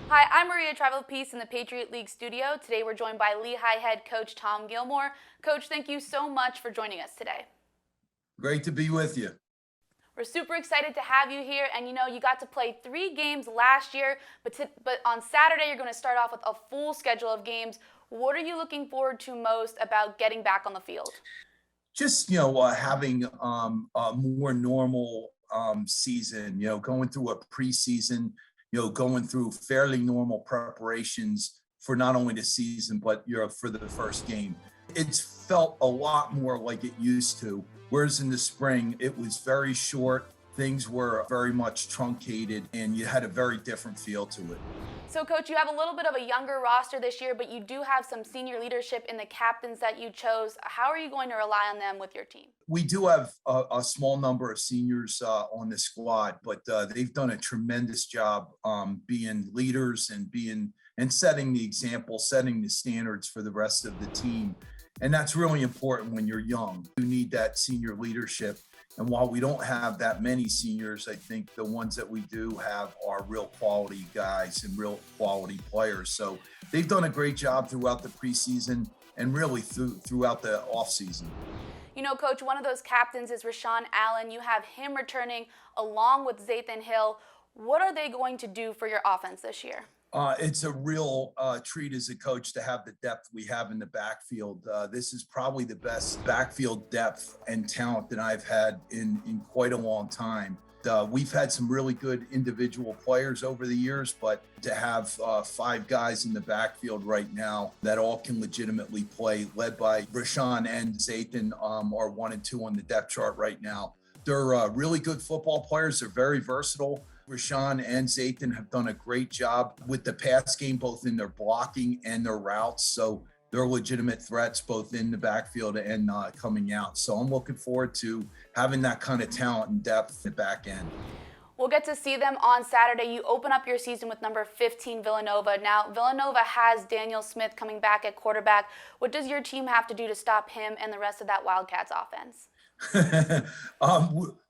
Hi, I'm Maria Trivelpiece in the Patriot League studio. Today we're joined by Lehigh head coach Tom Gilmore. Coach, thank you so much for joining us today. Great to be with you. We're super excited to have you here, and you got to play 3 games last year, but on Saturday you're going to start off with a full schedule of games. What are you looking forward to most about getting back on the field? Just having a more normal season. Going through a preseason. Going through fairly normal preparations for not only the season but for the first game. It's felt a lot more like it used to. Whereas in the spring, it was very short. Things were very much truncated, and you had a very different feel to it. So, Coach, you have a little bit of a younger roster this year, but you do have some senior leadership in the captains that you chose. How are you going to rely on them with your team? We do have a small number of seniors on the squad, but they've done a tremendous job being leaders and setting the example, setting the standards for the rest of the team. And that's really important when you're young. You need that senior leadership. And while we don't have that many seniors, I think the ones that we do have are real quality guys and real quality players. So they've done a great job throughout the preseason and really throughout the offseason. Coach, one of those captains is Rashawn Allen. You have him returning along with Zathan Hill. What are they going to do for your offense this year? It's a real treat as a coach to have the depth we have in the backfield. This is probably the best backfield depth and talent that I've had in quite a long time. We've had some really good individual players over the years, but to have 5 guys in the backfield right now that all can legitimately play, led by Rashawn and Zathan, are 1 and 2 on the depth chart right now. They're really good football players. They're very versatile. Rashawn and Zathan have done a great job with the pass game, both in their blocking and their routes. So they're legitimate threats both in the backfield and coming out. So I'm looking forward to having that kind of talent and depth at the back end. We'll get to see them on Saturday. You open up your season with number 15, Villanova. Now, Villanova has Daniel Smith coming back at quarterback. What does your team have to do to stop him and the rest of that Wildcats offense?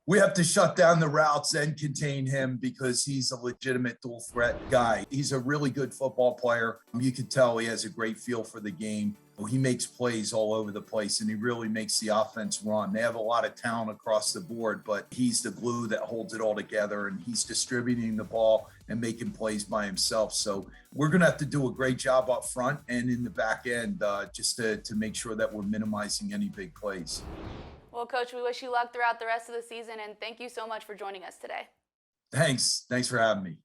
We have to shut down the routes and contain him because he's a legitimate dual threat guy. He's a really good football player. You can tell he has a great feel for the game. He makes plays all over the place, and he really makes the offense run. They have a lot of talent across the board, but he's the glue that holds it all together, and he's distributing the ball and making plays by himself. So we're going to have to do a great job up front and in the back end just to make sure that we're minimizing any big plays. Well, Coach, we wish you luck throughout the rest of the season, and thank you so much for joining us today. Thanks for having me.